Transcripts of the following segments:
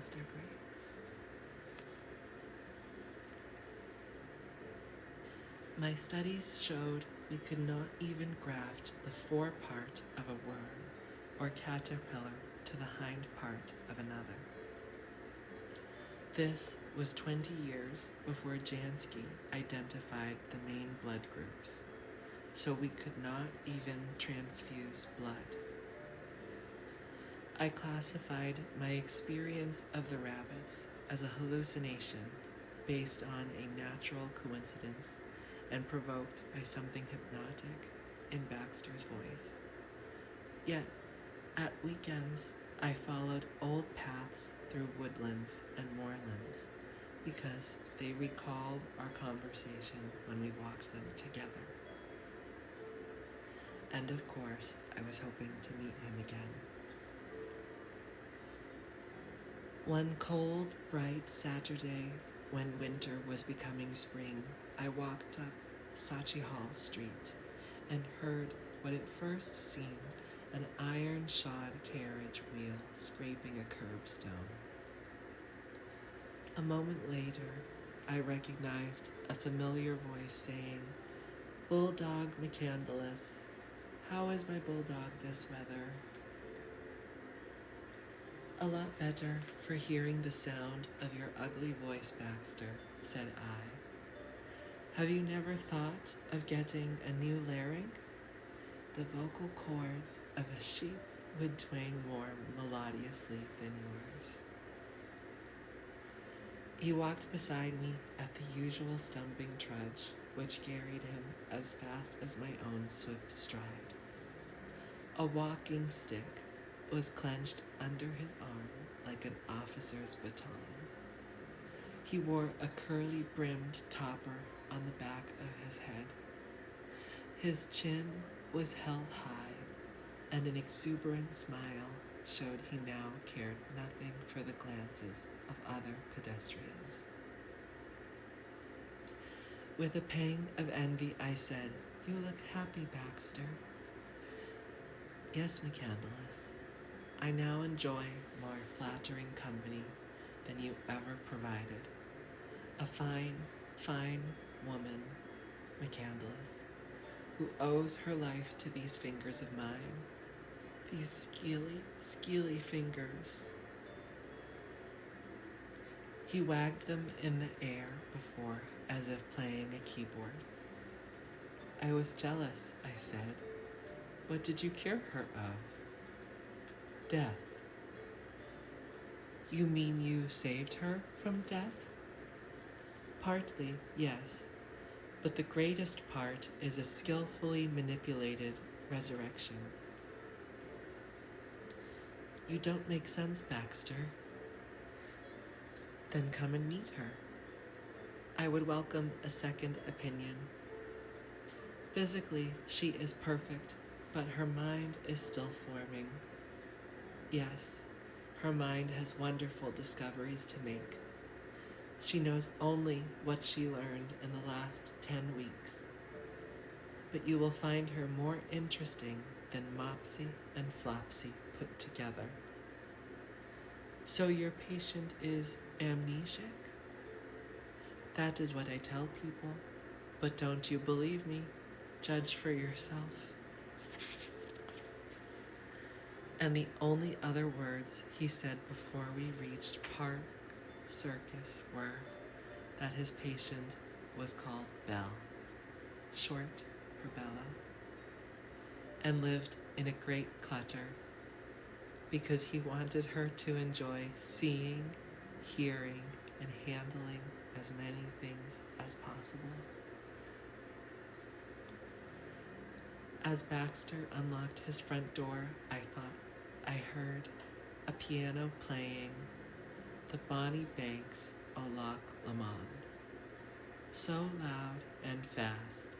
Alisdair great. My studies showed we could not even graft the forepart of a worm or caterpillar to the hind part of another. This was 20 years before Jansky identified the main blood groups, so we could not even transfuse blood. I classified my experience of the rabbits as a hallucination based on a natural coincidence and provoked by something hypnotic in Baxter's voice. Yet, at weekends, I followed old paths through woodlands and moorlands because they recalled our conversation when we walked them together. And of course, I was hoping to meet him again. One cold, bright Saturday, when winter was becoming spring, I walked up Sachi Hall Street and heard what at first seemed an iron-shod carriage wheel scraping a curbstone. A moment later, I recognized a familiar voice saying, "Bulldog McCandless, how is my bulldog this weather?" "A lot better for hearing the sound of your ugly voice, Baxter," said I. "Have you never thought of getting a new larynx? The vocal cords of a sheep would twang more melodiously than yours." He walked beside me at the usual stumping trudge, which carried him as fast as my own swift stride. A walking stick was clenched under his arm like an officer's baton. He wore a curly-brimmed topper on the back of his head. His chin was held high, and an exuberant smile showed he now cared nothing for the glances of other pedestrians. With a pang of envy, I said, "You look happy, Baxter." "Yes, McCandless. I now enjoy more flattering company than you ever provided. A fine, fine woman, McCandless, who owes her life to these fingers of mine, these skeely fingers." He wagged them in the air before, as if playing a keyboard. "I was jealous," I said. "What did you cure her of?" "Death." "You mean you saved her from death?" "Partly, yes, but the greatest part is a skillfully manipulated resurrection." "You don't make sense, Baxter." "Then come and meet her. I would welcome a second opinion. Physically, she is perfect, but her mind is still forming. Yes, her mind has wonderful discoveries to make. She knows only what she learned in the last 10 weeks. But you will find her more interesting than Mopsy and Flopsy put together." "So your patient is amnesic?" "That is what I tell people, but don't you believe me? Judge for yourself." And the only other words he said before we reached Park Circus were that his patient was called Belle, short for Bella, and lived in a great clutter because he wanted her to enjoy seeing, hearing, and handling as many things as possible. As Baxter unlocked his front door, I thought I heard a piano playing "The Bonnie Banks o' Loch Lomond," so loud and fast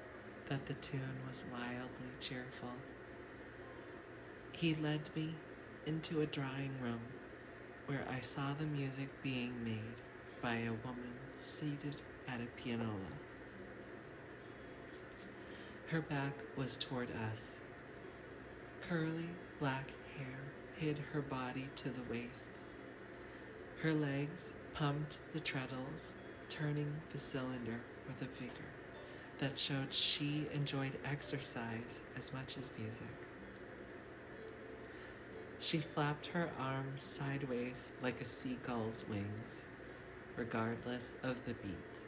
that the tune was wildly cheerful. He led me into a drawing room where I saw the music being made by a woman seated at a pianola. Her back was toward us. Curly black hair hid her body to the waist. Her legs pumped the treadles, turning the cylinder with a vigor that showed she enjoyed exercise as much as music. She flapped her arms sideways like a seagull's wings, regardless of the beat.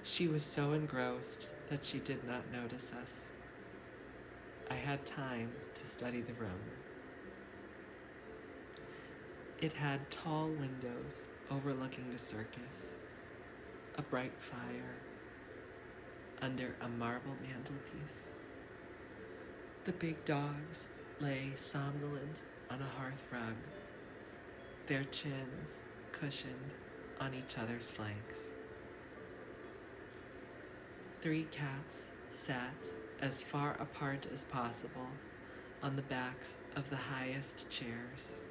She was so engrossed that she did not notice us. I had time to study the room. It had tall windows overlooking the circus, a bright fire under a marble mantelpiece. The big dogs lay somnolent on a hearth rug, their chins cushioned on each other's flanks. 3 cats sat as far apart as possible on the backs of the highest chairs,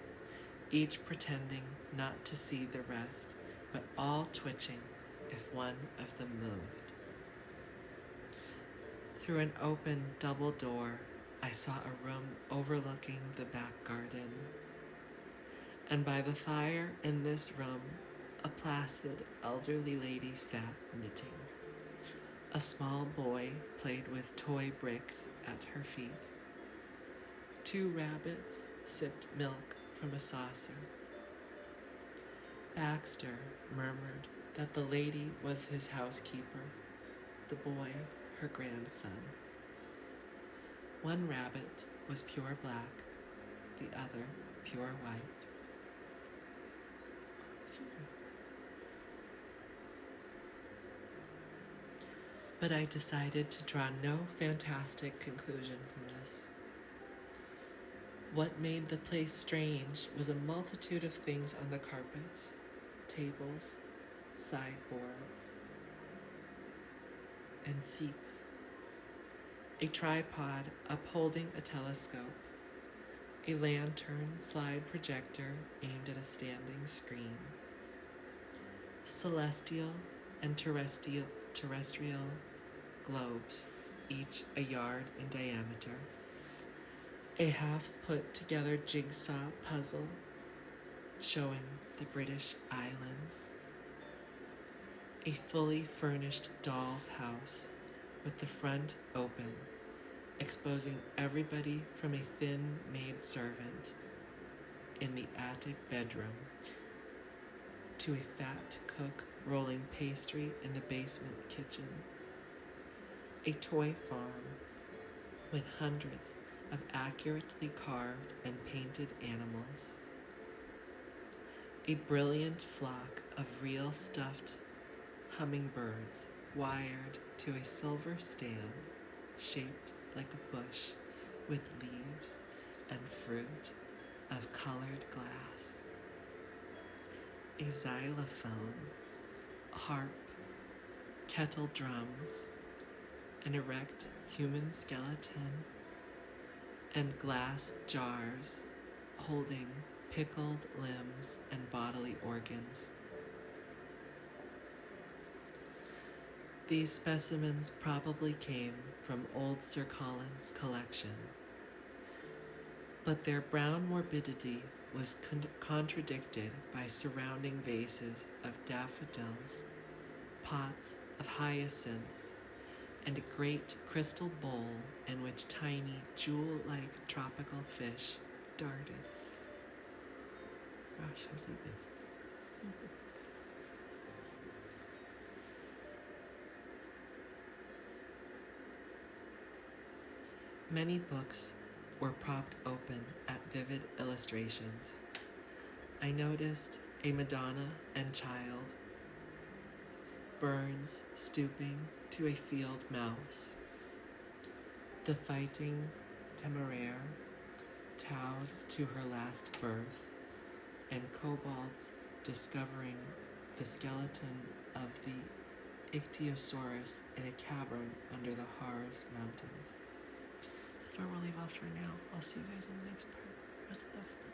each pretending not to see the rest, but all twitching if one of them moved. Through an open double door, I saw a room overlooking the back garden. And by the fire in this room, a placid elderly lady sat knitting. A small boy played with toy bricks at her feet. 2 rabbits sipped milk from a saucer. Baxter murmured that the lady was his housekeeper, the boy her grandson. 1 rabbit was pure black, the other pure white. But I decided to draw no fantastic conclusion from this. What made the place strange was a multitude of things on the carpets, tables, sideboards, and seats. A tripod upholding a telescope, a lantern slide projector aimed at a standing screen, celestial and terrestrial globes, each a yard in diameter, a half put together jigsaw puzzle showing the British Islands, a fully furnished doll's house with the front open, exposing everybody from a thin maidservant in the attic bedroom to a fat cook rolling pastry in the basement kitchen, a toy farm with hundreds of accurately carved and painted animals, a brilliant flock of real stuffed hummingbirds wired to a silver stand shaped like a bush with leaves and fruit of colored glass, a xylophone, harp, kettle drums, an erect human skeleton, and glass jars holding pickled limbs and bodily organs. These specimens probably came from old Sir Colin's collection, but their brown morbidity was contradicted by surrounding vases of daffodils, pots of hyacinths, and a great crystal bowl in which tiny, jewel-like tropical fish darted. Gosh, I'm sleeping. Many books were propped open at vivid illustrations. I noticed a Madonna and Child, Burns stooping to a field mouse, the fighting Temeraire towed to her last birth, and kobolds discovering the skeleton of the Ichthyosaurus in a cavern under the Harz Mountains. That's where we'll leave off for now. I'll see you guys in the next part. Much love.